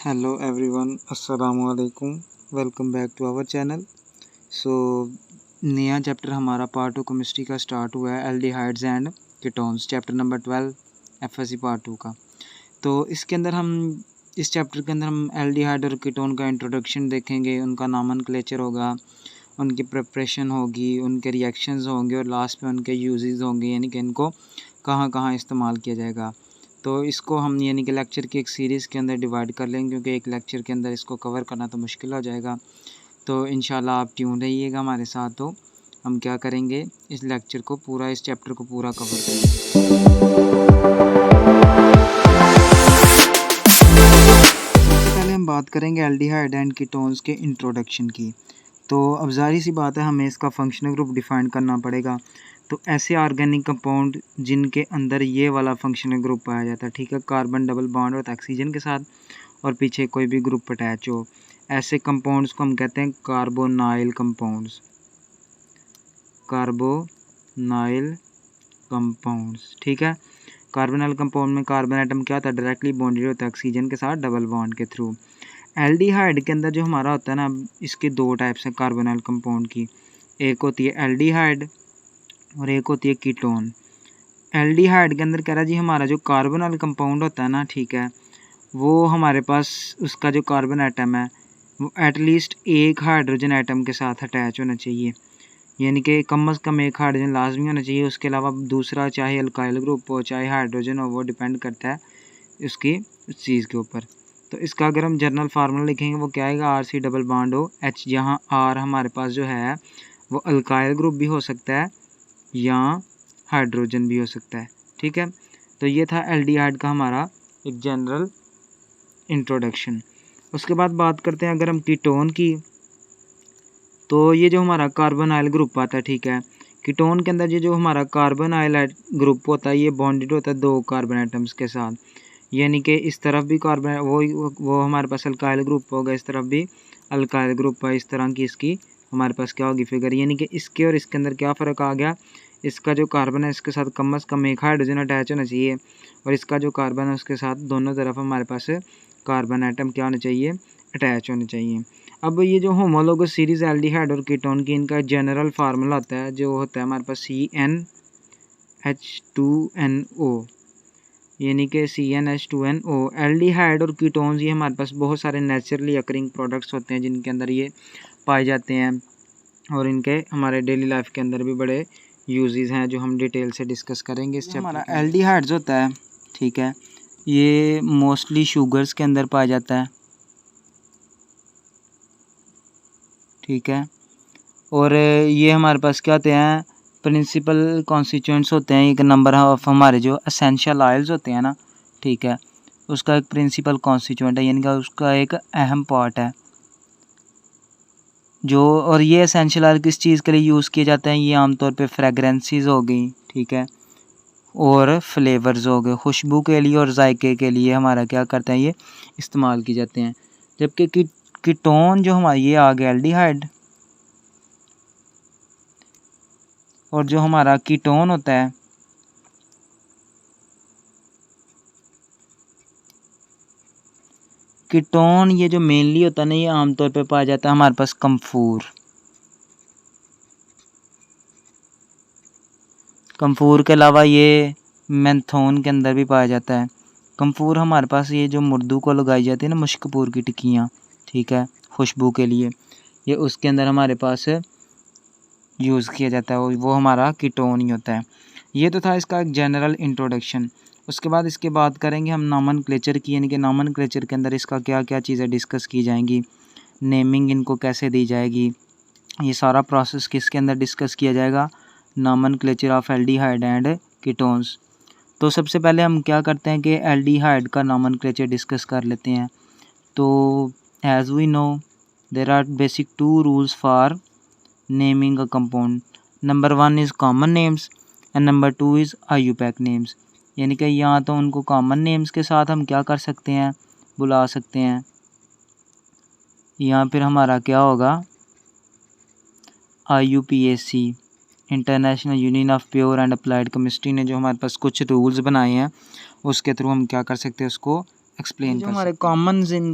Hello everyone, Assalamu alaikum. Welcome back to our channel. नया chapter हमारा part 2 chemistry का start हुआ है, aldehydes and ketones, chapter number 12 FSC part 2 का। तो इसके अंदर इस चैप्टर के अंदर हम एल्डिहाइड और कीटोन का इंट्रोडक्शन देखेंगे, उनका नॉमेनक्लेचर होगा, उनकी प्रिपरेशन होगी, उनके रिएक्शंस होंगे और लास्ट में उनके यूजेस होंगे, यानी कि इनको कहाँ कहाँ इस्तेमाल किया जाएगा। तो इसको हम यानी कि लेक्चर की एक सीरीज़ के अंदर डिवाइड कर लेंगे, क्योंकि एक लेक्चर के अंदर इसको कवर करना तो मुश्किल हो जाएगा। तो इंशाल्लाह आप ट्यून रहिएगा हमारे साथ। तो हम क्या करेंगे, इस लेक्चर को पूरा, इस चैप्टर को पूरा कवर करेंगे। सबसे पहले हम बात करेंगे एल्डिहाइड एंड कीटोन्स के इंट्रोडक्शन की। तो अब जाहिर सी बात है, हमें इसका फंक्शनल ग्रुप डिफाइन करना पड़ेगा। तो ऐसे ऑर्गेनिक कंपाउंड जिनके अंदर ये वाला फंक्शनल ग्रुप पाया जाता है, ठीक है, कार्बन डबल बॉन्ड और ऑक्सीजन के साथ और पीछे कोई भी ग्रुप अटैच हो, ऐसे कंपाउंड्स को हम कहते हैं कार्बोनाइल कंपाउंड्स। कार्बोनाइल कंपाउंड्स, ठीक है। कार्बोनाइल कंपाउंड में कार्बन एटम क्या होता है, डायरेक्टली बॉन्डेड होता है ऑक्सीजन के साथ डबल बॉन्ड के थ्रू। एल्डिहाइड के अंदर जो हमारा होता है ना, इसके दो टाइप्स हैं कार्बोनाइल कंपाउंड की, एक होती है एल्डिहाइड और एक होती है कीटोन। एल्डिहाइड के अंदर कह रहा है जी, हमारा जो कार्बोनाइल कंपाउंड होता है ना, ठीक है, वो हमारे पास उसका जो कार्बन एटम है वो एटलीस्ट एक हाइड्रोजन एटम के साथ अटैच होना चाहिए, यानी कि कम से कम एक हाइड्रोजन लाजमी होना चाहिए। उसके अलावा दूसरा चाहे अल्काइल ग्रुप हो चाहे हाइड्रोजन हो, वो डिपेंड करता है उसकी उस चीज़ के ऊपर। तो इसका अगर हम जनरल फार्मूला लिखेंगे वो क्या आएगा, RC डबल बॉन्ड हो H, जहाँ R हमारे पास जो है वो अल्काइल ग्रुप भी हो सकता है या हाइड्रोजन भी हो सकता है, ठीक है। तो ये था एल्डिहाइड का हमारा एक जनरल इंट्रोडक्शन। उसके बाद बात करते हैं अगर हम कीटोन की, तो ये जो हमारा कार्बोनाइल ग्रुप आता है, ठीक है, कीटोन के अंदर ये जो हमारा कार्बोनाइल ग्रुप होता है ये बॉन्डेड होता है दो कार्बन एटम्स के साथ, यानी कि इस तरफ भी कार्बन वो हमारे पास अल्काइल ग्रुप होगा, इस तरफ भी अल्काइल ग्रुप है। इस तरह की इसकी हमारे पास क्या होगी फिगर, यानी कि इसके और इसके अंदर क्या फ़र्क आ गया, इसका जो कार्बन है इसके साथ कम से कम एक हाइड्रोजन अटैच होना चाहिए और इसका जो कार्बन है उसके साथ दोनों तरफ हमारे पास कार्बन एटम क्या होना चाहिए, अटैच होने चाहिए। अब ये जो होमोलोगस सीरीज़ एल्डिहाइड और कीटोन की, इनका जनरल फार्मूला होता है जो होता है हमारे पास CnH2nO, यानी कि CnH2nO। एल्डिहाइड और कीटोन्स ये हमारे पास बहुत सारे नेचुरली अकरिंग प्रोडक्ट्स होते हैं जिनके अंदर ये पाए जाते हैं और इनके हमारे डेली लाइफ के अंदर भी बड़े यूजेस हैं जो हम डिटेल से डिस्कस करेंगे इस चैप्टर। हमारा एल्डिहाइड्स होता है, ठीक है, ये मोस्टली शुगर्स के अंदर पाया जाता है, ठीक है, और ये हमारे पास क्या होते हैं, प्रिंसिपल कॉन्स्टिट्यूएंट्स होते हैं, एक नंबर ऑफ हमारे जो एसेंशियल ऑयल्स होते हैं ना, ठीक है, उसका एक प्रिंसिपल कॉन्स्टिट्यूएंट है, यानी कि उसका एक अहम पार्ट है जो। और ये एसेंशियल ऑयल किस चीज़ के लिए यूज़ किए जाते हैं, ये आमतौर पे फ्रेगरेंसेस हो गई, ठीक है, और फ्लेवर्स हो गए, खुशबू के लिए और जायके के लिए हमारा क्या करते हैं, ये इस्तेमाल किए जाते हैं। जबकि कीटोन जो हमारा ये आ गया एल्डिहाइड, और जो हमारा कीटोन होता है कीटोन, ये जो मेनली होता है ना, ये आमतौर पे पाया जाता है हमारे पास कम्फूर के अलावा ये मेंथोन के अंदर भी पाया जाता है। कम्फूर हमारे पास ये जो मुर्दू को लगाई जाती है ना, मुश्कपूर की टिक्कियाँ, ठीक है, खुशबू के लिए, ये उसके अंदर हमारे पास यूज़ किया जाता है, वो हमारा कीटोन ही होता है। ये तो था इसका एक जनरल इंट्रोडक्शन। उसके बाद इसके बात करेंगे हम नॉमेनक्लेचर की, यानी कि नॉमेनक्लेचर के अंदर इसका क्या क्या चीज़ें डिस्कस की जाएंगी, नेमिंग इनको कैसे दी जाएगी, ये सारा प्रोसेस किसके अंदर डिस्कस किया जाएगा, nomenclature of aldehyde and ketones. तो सबसे पहले हम क्या करते हैं कि एल्डिहाइड का नॉमेनक्लेचर डिस्कस कर लेते हैं। तो as we know there are basic two rules for naming a compound. Number 1 is common names and number 2 is IUPAC names, यानी कि यहाँ तो उनको कॉमन नेम्स के साथ हम क्या कर सकते हैं, बुला सकते हैं, यहाँ फिर हमारा क्या होगा IUPAC, international Union of Pure and Applied Chemistry ने जो हमारे पास कुछ रूल्स बनाए हैं उसके थ्रू हम क्या कर सकते हैं, उसको एक्सप्लेन कर हमारे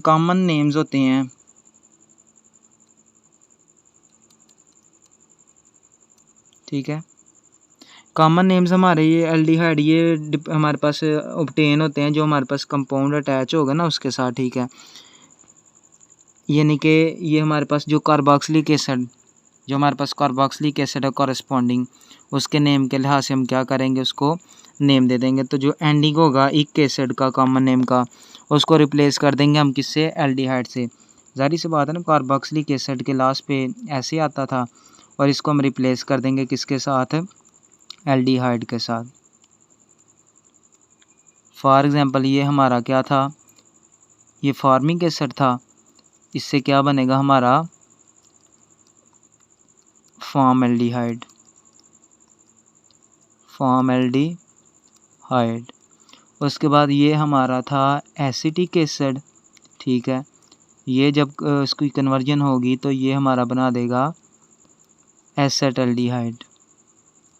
कॉमन नेम्स होते हैं, ठीक है। कॉमन नेम्स हमारे ये एल्डिहाइड ये हमारे पास ऑब्टेन होते हैं जो हमारे पास कंपाउंड अटैच होगा ना उसके साथ, ठीक है। यानी कि ये हमारे पास जो कार्बोक्सिलिक एसिड जो हमारे पास कार्बोक्सिलिक एसिड है कॉरस्पॉन्डिंग, उसके नेम के लिहाज से हम क्या करेंगे, उसको नेम दे देंगे। तो जो एंडिंग होगा इक एसिड का कॉमन नेम का, उसको रिप्लेस कर देंगे हम किससे, एल्डिहाइड से। जाहिर सी बात है ना, कार्बोक्सिलिक एसिड के लास्ट पे ऐसे आता था और इसको हम रिप्लेस कर देंगे किसके साथ, एल्डिहाइड के साथ। फॉर एग्ज़ाम्पल ये हमारा क्या था, ये फॉर्मिक एसिड था, इससे क्या बनेगा हमारा फॉर्मल्डिहाइड। उसके बाद ये हमारा था एसिटिक एसिड, ठीक है। ये जब इसकी कन्वर्जन होगी तो ये हमारा बना देगा एसेटल्डिहाइड,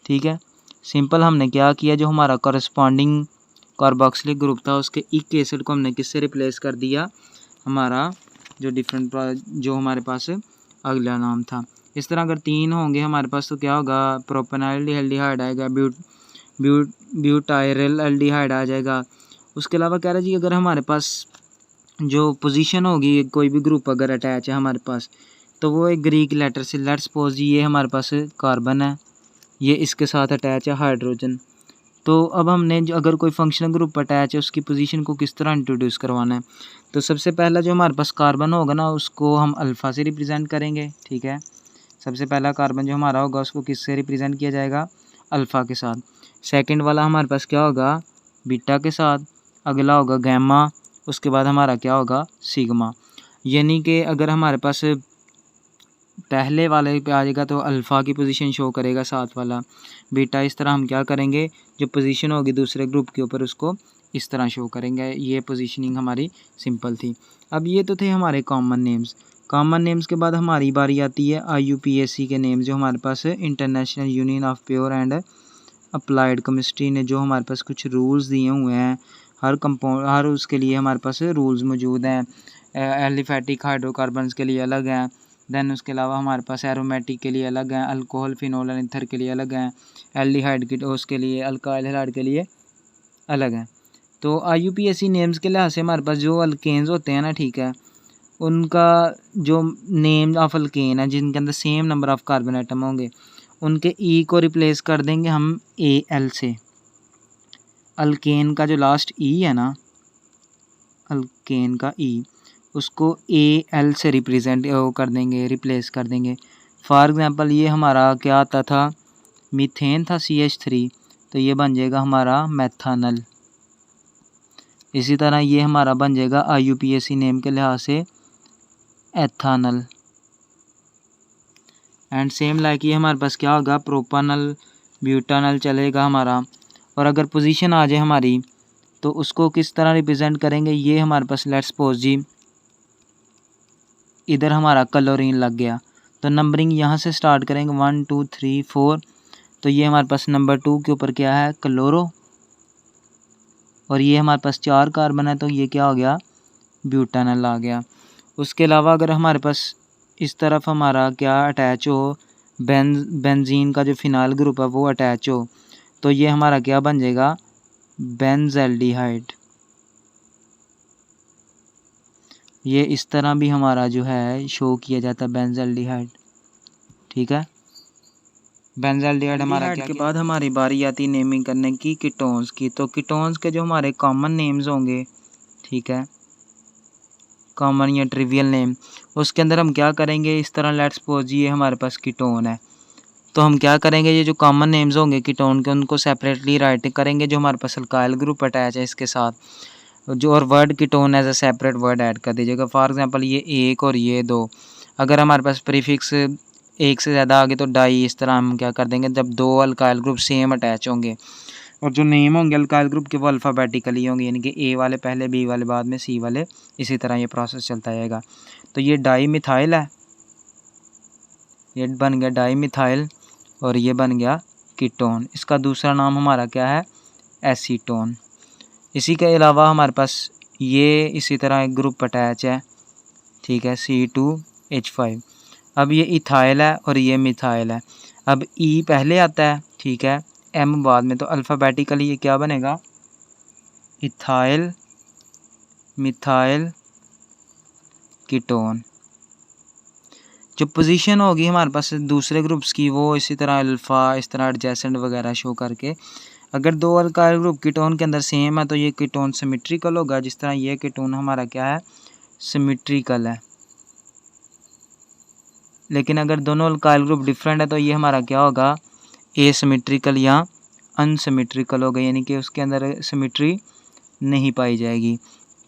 ठीक है। सिंपल हमने क्या किया, जो हमारा कॉरस्पॉन्डिंग कार्बोक्सिलिक ग्रुप था उसके इक एसिड को हमने किससे रिप्लेस कर दिया, हमारा जो जो हमारे पास अगला नाम था। इस तरह अगर 3 होंगे हमारे पास तो क्या होगा, प्रोपेनाइल एल्डिहाइड आएगा, ब्यूटाइरल एल्डिहाइड आ जाएगा। उसके अलावा कह रहा जी अगर हमारे पास जो पोजीशन होगी, कोई भी ग्रुप अगर अटैच है हमारे पास, तो वो एक ग्रीक लेटर से, लेट्स सपोज ये हमारे पास कार्बन है, ये इसके साथ अटैच है हाइड्रोजन। तो अब हमने जो अगर कोई फंक्शनल ग्रुप अटैच है उसकी पोजीशन को किस तरह इंट्रोड्यूस करवाना है, तो सबसे पहला जो हमारे पास कार्बन होगा ना उसको हम अल्फ़ा से रिप्रेजेंट करेंगे, ठीक है। सबसे पहला कार्बन जो हमारा होगा उसको किससे रिप्रेजेंट किया जाएगा, अल्फ़ा के साथ। सेकंड वाला हमारे पास क्या होगा, बीटा के साथ। अगला होगा गैमा, उसके बाद हमारा क्या होगा, सिग्मा। यानी कि अगर हमारे पास पहले वाले पे आ जाएगा तो अल्फ़ा की पोजीशन शो करेगा साथ वाला, बीटा। इस तरह हम क्या करेंगे, जो पोजीशन होगी दूसरे ग्रुप के ऊपर उसको इस तरह शो करेंगे। ये पोजीशनिंग हमारी सिंपल थी। अब ये तो थे हमारे कॉमन नेम्स। कॉमन नेम्स के बाद हमारी बारी आती है IUPAC के नेम, जो हमारे पास International Union of Pure and Applied Chemistry ने जो हमारे पास कुछ रूल्स दिए हुए हैं, हर उसके लिए हमारे पास रूल्स मौजूद हैं। एलिफेटिक हाइड्रोकार्बन्स के लिए अलग हैं, देन उसके अलावा हमारे पास एरोमेटिक के लिए अलग हैं, अल्कोहल फिनोल और ईथर के लिए अलग हैं, एल्डिहाइड की उसके लिए, अल्काइल हैलाइड के लिए अलग हैं। तो IUPAC नेम्स के लिहाज से हमारे पास जो अल्केन्स होते हैं ना, ठीक है, उनका जो नेम ऑफ अल्केन है जिनके अंदर same number of carbon atom होंगे, उनके ई को रिप्लेस कर देंगे हम AL से। अल्केन का जो लास्ट ई है ना, अल्केन का ई, उसको AL से रिप्रेजेंट कर देंगे, रिप्लेस कर देंगे। फॉर एग्ज़ाम्पल ये हमारा क्या आता था, मीथेन था CH3, तो ये बन जाएगा हमारा मेथानल। इसी तरह ये हमारा बन जाएगा IUPAC नेम के लिहाज से एथानल। एंड सेम लाइक ये हमारे पास क्या होगा, प्रोपानल, ब्यूटानल चलेगा हमारा। और अगर पोजीशन आ जाए हमारी तो उसको किस तरह रिप्रेजेंट करेंगे, ये हमारे पास लेट्स सपोज जी इधर हमारा क्लोरीन लग गया, तो नंबरिंग यहाँ से स्टार्ट करेंगे 1 2 3 4। तो ये हमारे पास नंबर 2 के ऊपर क्या है, क्लोरो, और ये हमारे पास 4 कार्बन है तो ये क्या हो गया, ब्यूटानल आ गया। उसके अलावा अगर हमारे पास इस तरफ हमारा क्या अटैच हो, बेंजीन का जो फिनाइल ग्रुप है वो अटैच हो, तो ये हमारा क्या बन जाएगा, बेंजल्डिहाइड। ये इस तरह भी हमारा जो है शो किया जाता है बेंजल्डिहाइड, ठीक है। बेंजल्डिहाइड हमारा क्या के बाद हमारी बारी आती है नेमिंग करने की कीटोन्स की। तो कीटोन्स के जो हमारे कॉमन नेम्स होंगे, ठीक है, कॉमन या ट्रिवियल नेम, उसके अंदर हम क्या करेंगे, इस तरह लेट्स सपोज ये हमारे पास कीटोन है, तो हम क्या करेंगे, ये जो कॉमन नेम्स होंगे कीटोन के उनको सेपरेटली राइट करेंगे जो हमारे पास अल्काइल ग्रुप अटैच है इसके साथ, जो और word ketone as a separate word add कर दीजिएगा। फॉर एग्जांपल ये 1 और ये 2, अगर हमारे पास प्रीफिक्स 1 से ज़्यादा आगे तो डाई, इस तरह हम क्या कर देंगे जब 2 अल्काइल ग्रुप सेम अटैच होंगे। और जो नेम होंगे अल्काइल ग्रुप के वो अल्फ़ाबेटिकली होंगे, यानी कि A वाले पहले, B वाले बाद में, C वाले, इसी तरह ये प्रोसेस चलता जाएगा। तो ये डाई मिथाइल है, ये बन गया डाई मिथाइल, और ये बन गया कीटोन। इसका दूसरा नाम हमारा क्या है, एसीटोन। इसी के अलावा हमारे पास ये इसी तरह एक ग्रुप अटैच है, ठीक है, C2H5। अब ये इथाइल है और ये मिथाइल है। अब E पहले आता है, ठीक है, M बाद में, तो अल्फ़ाबेटिकली ये क्या बनेगा, इथाइल मिथाइल कीटोन। जो पोजीशन होगी हमारे पास दूसरे ग्रुप्स की वो इसी तरह अल्फ़ा, इस तरह एडजेसेंट वगैरह शो करके, अगर दो अल्काइल ग्रुप कीटोन के अंदर सेम है तो ये कीटोन सिमेट्रिकल होगा, जिस तरह ये कीटोन हमारा क्या है, सिमेट्रिकल है। लेकिन अगर दोनों अल्काइल ग्रुप डिफरेंट है तो ये हमारा क्या होगा, एसिमेट्रिकल या अनसिमेट्रिकल होगा, यानी कि उसके अंदर सिमेट्री नहीं पाई जाएगी।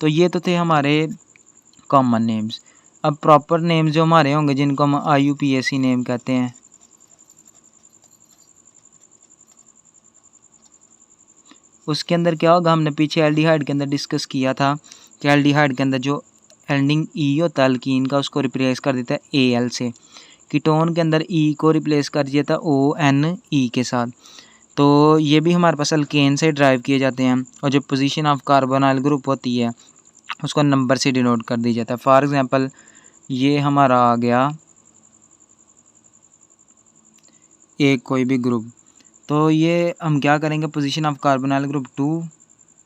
तो ये तो थे हमारे कॉमन नेम्स। अब प्रॉपर नेम्स जो हमारे होंगे जिनको हम IUPAC नेम कहते हैं, उसके अंदर क्या होगा, हमने पीछे एल्डिहाइड के अंदर डिस्कस किया था कि एल्डिहाइड के अंदर जो एंडिंग E होता है अल्कीन का, उसको रिप्लेस कर देता है AL से। कीटोन के अंदर E को रिप्लेस कर दिया था ONE के साथ। तो ये भी हमारे पास अल्केन से ड्राइव किए जाते हैं, और जो पोजीशन ऑफ कार्बोनाइल ग्रुप होती है उसको नंबर से डिनोट कर दिया जाता है। फॉर एग्जांपल ये हमारा आ गया एक कोई भी ग्रुप, तो ये हम क्या करेंगे, पोजीशन ऑफ कार्बोनाइल ग्रुप 2,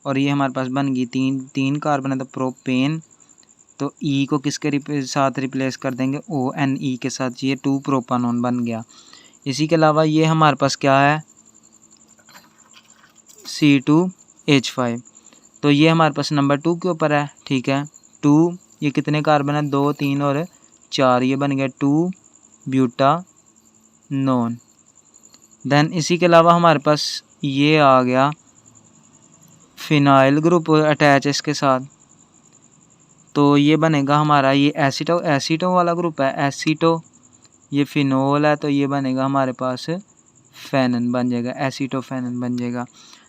और ये हमारे पास बन गई तीन कार्बन है तो प्रोपेन, तो E को किसके साथ रिप्लेस कर देंगे, ONE के साथ, ये 2 प्रोपानोन बन गया। इसी के अलावा ये हमारे पास क्या है, C2H5, तो ये हमारे पास नंबर 2 के ऊपर है, ठीक है। 2 ये कितने कार्बन है, 2 3 और 4, ये बन गया 2 ब्यूटानोन। देन इसी के अलावा हमारे पास ये आ गया फिनाइल ग्रुप अटैच है इसके साथ, तो ये बनेगा हमारा ये एसीटो वाला ग्रुप है, एसीटो, ये फिनोल है तो ये बनेगा हमारे पास फेनन बन जाएगा, एसीटोफेनन बन जाएगा।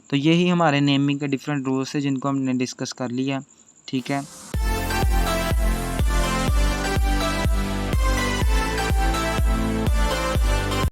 तो यही हमारे नेमिंग के डिफरेंट रूल्स है जिनको हमने डिस्कस कर लिया, ठीक है।